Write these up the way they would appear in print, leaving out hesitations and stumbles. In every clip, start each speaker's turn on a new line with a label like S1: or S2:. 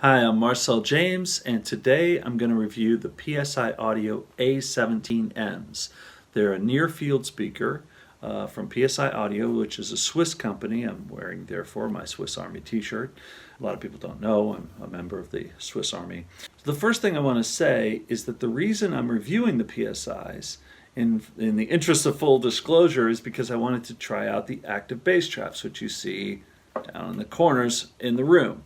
S1: Hi, I'm Marcel James, and today I'm going to review the PSI Audio A17-Ms. They're a near-field speaker from PSI Audio, which is a Swiss company. I'm wearing, therefore, my Swiss Army t-shirt. A lot of people don't know I'm a member of the Swiss Army. So the first thing I want to say is that the reason I'm reviewing the PSIs in the interest of full disclosure is because I wanted to try out the active bass traps, which you see down in the corners in the room.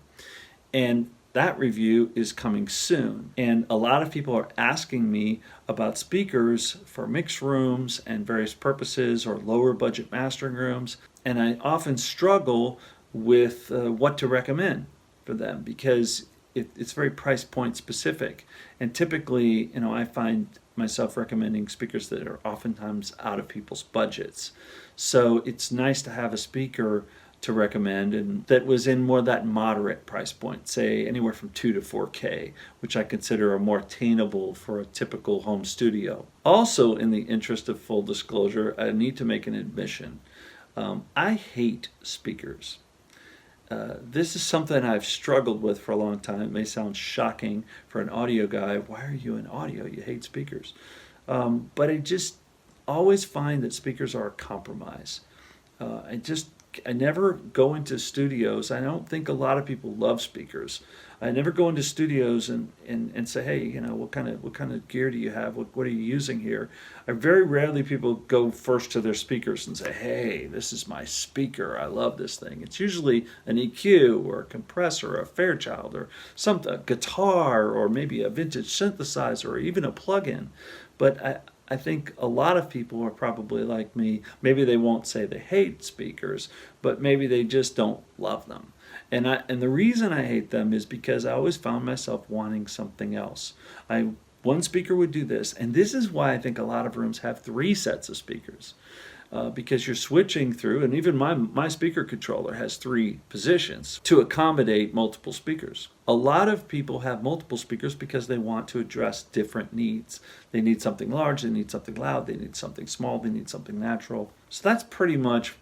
S1: And that review is coming soon. And a lot of people are asking me about speakers for mixed rooms and various purposes or lower budget mastering rooms. And I often struggle with what to recommend for them because it's very price point specific. And typically, I find myself recommending speakers that are oftentimes out of people's budgets. So it's nice to have a speaker to recommend and that was in more that moderate price point, say anywhere from 2 to 4K, which I consider are more attainable for a typical home studio. Also, in the interest of full disclosure, I need to make an admission. I hate speakers. This is something I've struggled with for a long time. It may sound shocking for an audio guy. Why are you in audio? You hate speakers. But I just always find that speakers are a compromise. I never go into studios. I don't think a lot of people love speakers. I never go into studios and say, hey, what kind of gear do you have? What are you using here? Very rarely people go first to their speakers and say, hey, this is my speaker. I love this thing. It's usually an EQ or a compressor or a Fairchild or a guitar or maybe a vintage synthesizer or even a plug-in. But I think a lot of people are probably like me. Maybe they won't say they hate speakers, but maybe they just don't love them. And the reason I hate them is because I always found myself wanting something else. One speaker would do this, and this is why I think a lot of rooms have 3 sets of speakers. Because you're switching through, and even my speaker controller has 3 positions to accommodate multiple speakers. A lot of people have multiple speakers because they want to address different needs. They need something large, they need something loud, they need something small, they need something natural. So that's pretty much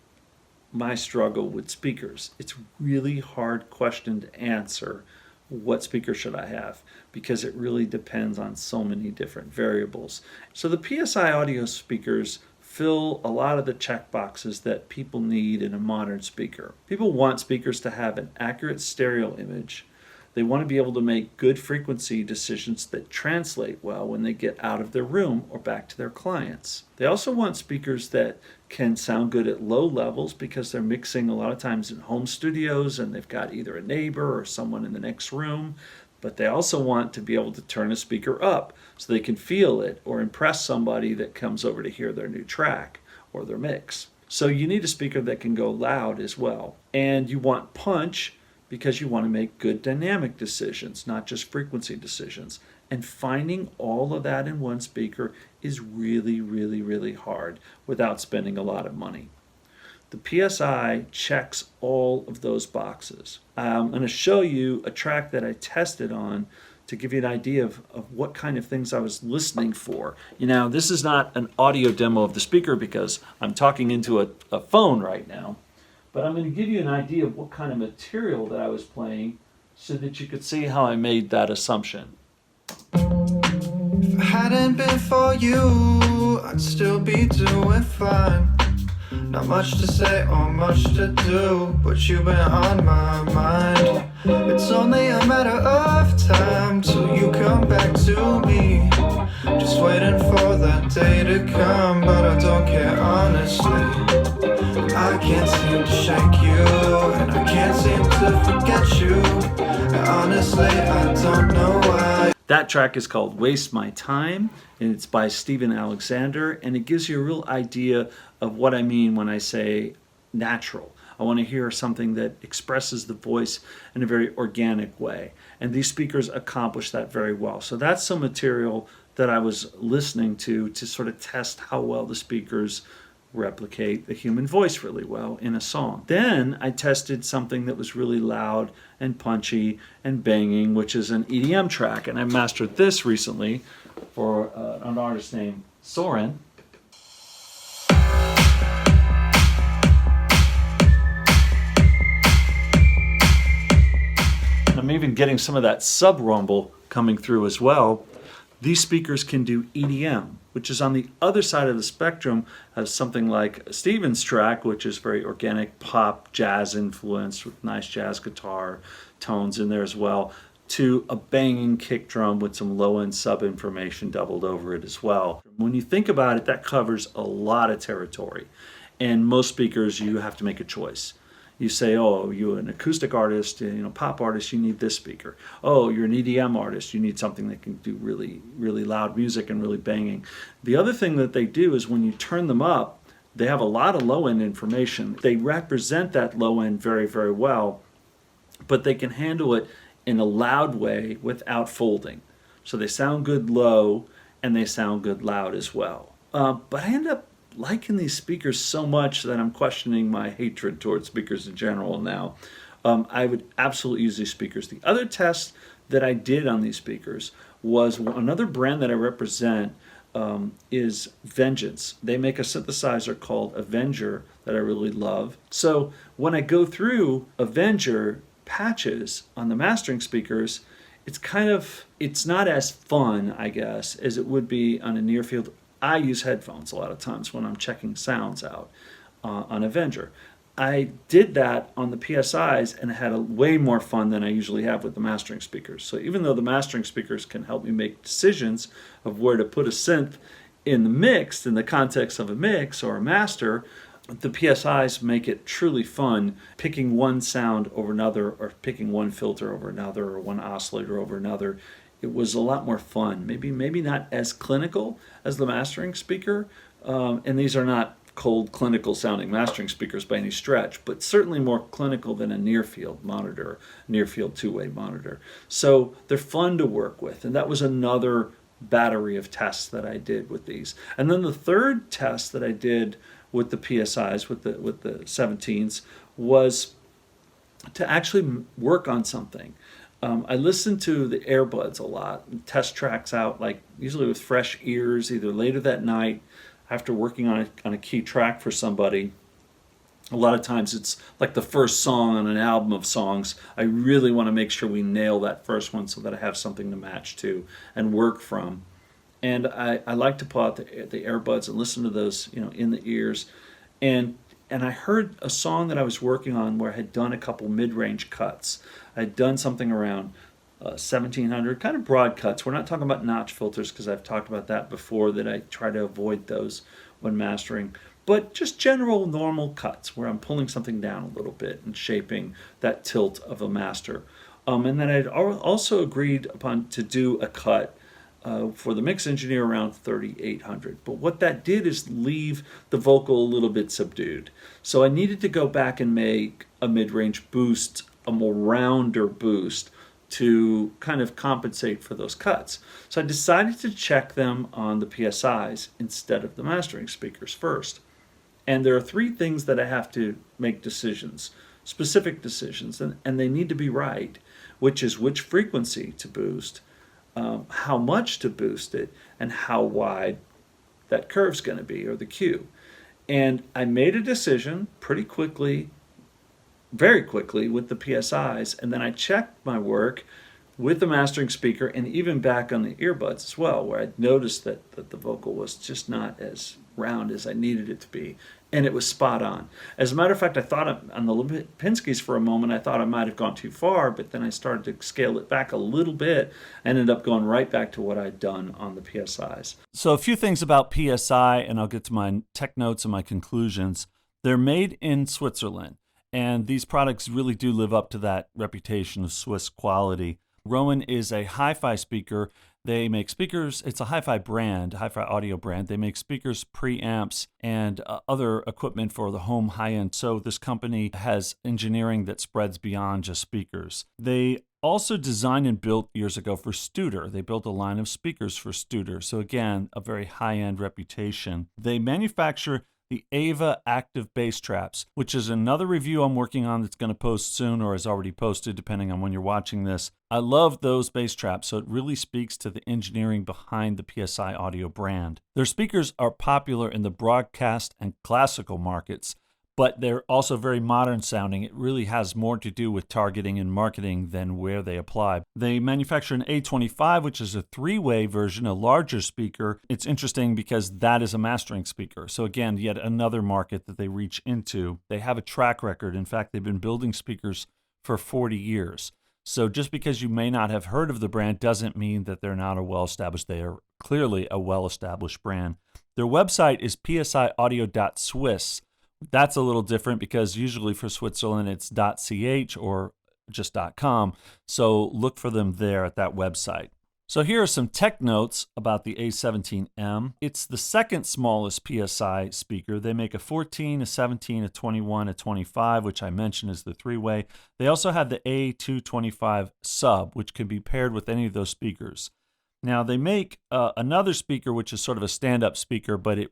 S1: my struggle with speakers. It's a really hard question to answer. What speaker should I have? Because it really depends on so many different variables. So the PSI audio speakers fill a lot of the check boxes that people need in a modern speaker. People want speakers to have an accurate stereo image. They want to be able to make good frequency decisions that translate well when they get out of their room or back to their clients. They also want speakers that can sound good at low levels because they're mixing a lot of times in home studios and they've got either a neighbor or someone in the next room. But they also want to be able to turn a speaker up so they can feel it or impress somebody that comes over to hear their new track or their mix. So you need a speaker that can go loud as well. And you want punch because you want to make good dynamic decisions, not just frequency decisions. And finding all of that in one speaker is really, really, really hard without spending a lot of money. The PSI checks all of those boxes. I'm going to show you a track that I tested on to give you an idea of what kind of things I was listening for. This is not an audio demo of the speaker because I'm talking into a phone right now, but I'm going to give you an idea of what kind of material that I was playing so that you could see how I made that assumption.
S2: If it hadn't been for you, I'd still be doing fine. Not much to say or much to do, but you've been on my mind. It's only a matter of time till you come back to me. Just waiting for that day to come, but I don't care honestly. I can't seem to shake you, and I can't seem to forget you. And honestly, I don't know why.
S1: That track is called Waste My Time, and it's by Steven Alexander, and it gives you a real idea of what I mean when I say natural. I want to hear something that expresses the voice in a very organic way, and these speakers accomplish that very well. So that's some material that I was listening to sort of test how well the speakers replicate the human voice really well in a song. Then I tested something that was really loud and punchy and banging, which is an EDM track, and I mastered this recently for an artist named Soren. I'm even getting some of that sub rumble coming through as well. These speakers can do EDM, which is on the other side of the spectrum as something like Steven's track, which is very organic pop, jazz influence with nice jazz guitar tones in there as well, to a banging kick drum with some low-end sub information doubled over it as well. When you think about it, that covers a lot of territory. And most speakers, you have to make a choice. You say, oh, you're an acoustic artist, pop artist, you need this speaker. Oh, you're an EDM artist, you need something that can do really, really loud music and really banging. The other thing that they do is when you turn them up, they have a lot of low-end information. They represent that low end very, very well, but they can handle it in a loud way without folding. So they sound good low and they sound good loud as well. But I end up liking these speakers so much that I'm questioning my hatred towards speakers in general now. I would absolutely use these speakers. The other test that I did on these speakers was another brand that I represent is Vengeance. They make a synthesizer called Avenger that I really love. So when I go through Avenger patches on the mastering speakers, it's not as fun, I guess, as it would be on a near field. I use headphones a lot of times when I'm checking sounds out on Avenger. I did that on the PSIs and had way more fun than I usually have with the mastering speakers. So even though the mastering speakers can help me make decisions of where to put a synth in the mix, in the context of a mix or a master, the PSIs make it truly fun picking one sound over another, or picking one filter over another, or one oscillator over another. It was a lot more fun. Maybe not as clinical as the mastering speaker, and these are not cold clinical sounding mastering speakers by any stretch, but certainly more clinical than a near field monitor, near field two-way monitor. So they're fun to work with, and that was another battery of tests that I did with these. And then the third test that I did with the PSIs, with the 17s, was to actually work on something. I listen to the earbuds a lot, test tracks out, like usually with fresh ears, either later that night after working on a key track for somebody. A lot of times it's like the first song on an album of songs. I really want to make sure we nail that first one so that I have something to match to and work from. And I like to pull out the earbuds and listen to those, in the ears. And I heard a song that I was working on where I had done a couple mid-range cuts. I had done something around 1700, kind of broad cuts. We're not talking about notch filters because I've talked about that before, that I try to avoid those when mastering. But just general normal cuts where I'm pulling something down a little bit and shaping that tilt of a master. And then I'd also agreed upon to do a cut for the mix engineer around 3800. But what that did is leave the vocal a little bit subdued. So I needed to go back and make a mid-range boost, a more rounder boost, to kind of compensate for those cuts. So I decided to check them on the PSIs instead of the mastering speakers first. And there are three things that I have to make decisions, specific decisions, and they need to be right, which is which frequency to boost, how much to boost it, and how wide that curve's going to be, or the Q. And I made a decision pretty quickly, very quickly, with the PSIs, and then I checked my work with the mastering speaker and even back on the earbuds as well, where I noticed that the vocal was just not as round as I needed it to be, and it was spot on. As a matter of fact, I thought on the Lipinskis for a moment, I thought I might have gone too far, but then I started to scale it back a little bit, ended up going right back to what I'd done on the PSIs. So a few things about PSI, and I'll get to my tech notes and my conclusions. They're made in Switzerland, and these products really do live up to that reputation of Swiss quality. Rowan is a hi-fi speaker. They make speakers. It's a hi-fi brand, hi-fi audio brand. They make speakers, preamps, and other equipment for the home high-end. So this company has engineering that spreads beyond just speakers. They also designed and built years ago for Studer. They built a line of speakers for Studer. So again, a very high-end reputation. They manufacture the Ava active bass traps, which is another review I'm working on that's going to post soon or is already posted depending on when you're watching this. I love those bass traps, so it really speaks to the engineering behind the PSI audio brand. Their speakers are popular in the broadcast and classical markets, but they're also very modern sounding. It really has more to do with targeting and marketing than where they apply. They manufacture an A25, which is a three-way version, a larger speaker. It's interesting because that is a mastering speaker. So again, yet another market that they reach into. They have a track record. In fact, they've been building speakers for 40 years. So just because you may not have heard of the brand doesn't mean that they're not a well-established. They are clearly a well-established brand. Their website is psiaudio.swiss. That's a little different because usually for Switzerland it's .ch or just .com. So look for them there at that website. So here are some tech notes about the A17-M. It's the second smallest PSI speaker. They make a 14, a 17, a 21, a 25, which I mentioned is the three-way. They also have the A225 sub, which can be paired with any of those speakers. Now they make another speaker, which is sort of a stand-up speaker, but it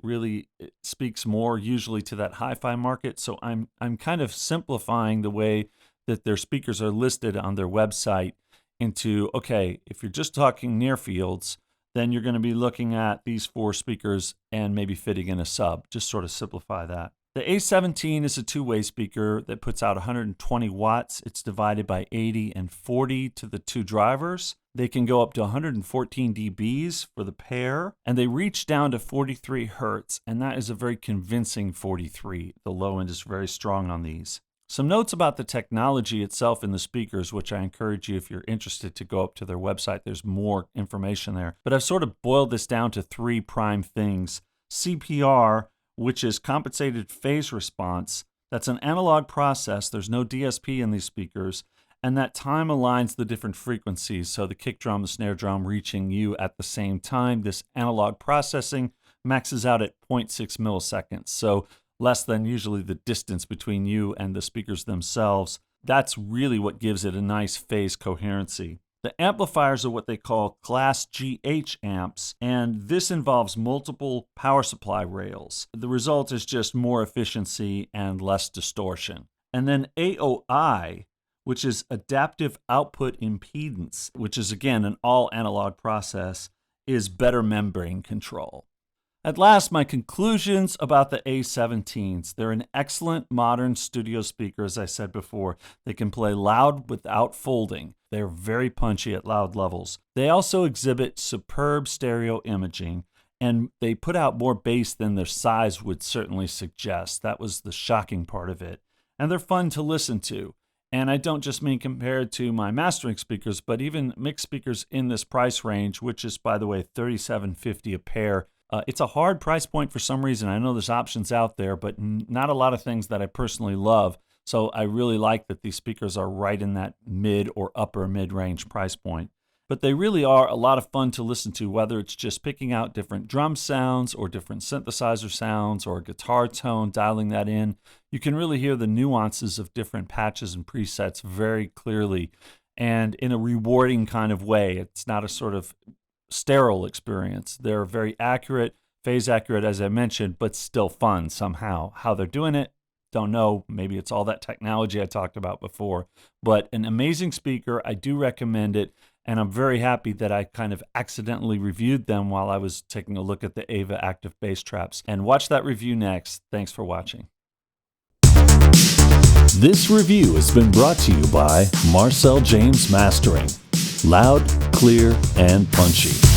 S1: speaks more usually to that hi-fi market. So I'm kind of simplifying the way that their speakers are listed on their website into, okay, if you're just talking near fields, then you're going to be looking at these four speakers and maybe fitting in a sub. Just sort of simplify that. The A17 is a two-way speaker that puts out 120 watts. It's divided by 80 and 40 to the two drivers. They can go up to 114 dBs for the pair, and they reach down to 43 hertz, and that is a very convincing 43. The low end is very strong on these. Some notes about the technology itself in the speakers, which I encourage you, if you're interested, to go up to their website. There's more information there. But I've sort of boiled this down to three prime things. CPR, which is compensated phase response. That's an analog process. There's no DSP in these speakers. And that time aligns the different frequencies. So the kick drum, the snare drum reaching you at the same time. This analog processing maxes out at 0.6 milliseconds. So less than usually the distance between you and the speakers themselves. That's really what gives it a nice phase coherency. The amplifiers are what they call Class GH amps, and this involves multiple power supply rails. The result is just more efficiency and less distortion. And then AOI, which is adaptive output impedance, which is again an all analog process, is better membrane control. At last, my conclusions about the A17s. They're an excellent modern studio speaker, as I said before. They can play loud without folding. They're very punchy at loud levels. They also exhibit superb stereo imaging, and they put out more bass than their size would certainly suggest. That was the shocking part of it. And they're fun to listen to. And I don't just mean compared to my mastering speakers, but even mixed speakers in this price range, which is, by the way, $37.50 a pair. It's a hard price point for some reason. I know there's options out there, but not a lot of things that I personally love. So I really like that these speakers are right in that mid or upper mid-range price point. But they really are a lot of fun to listen to, whether it's just picking out different drum sounds or different synthesizer sounds or guitar tone, dialing that in. You can really hear the nuances of different patches and presets very clearly and in a rewarding kind of way. It's not a sort of sterile experience. They're very accurate, phase accurate, as I mentioned, but still fun somehow. How they're doing it, don't know. Maybe it's all that technology I talked about before, but an amazing speaker. I do recommend it, and I'm very happy that I kind of accidentally reviewed them while I was taking a look at the Ava Active Bass Traps. And watch that review next. Thanks for watching.
S3: This review has been brought to you by Marcel James Mastering. Loud, clear, and punchy.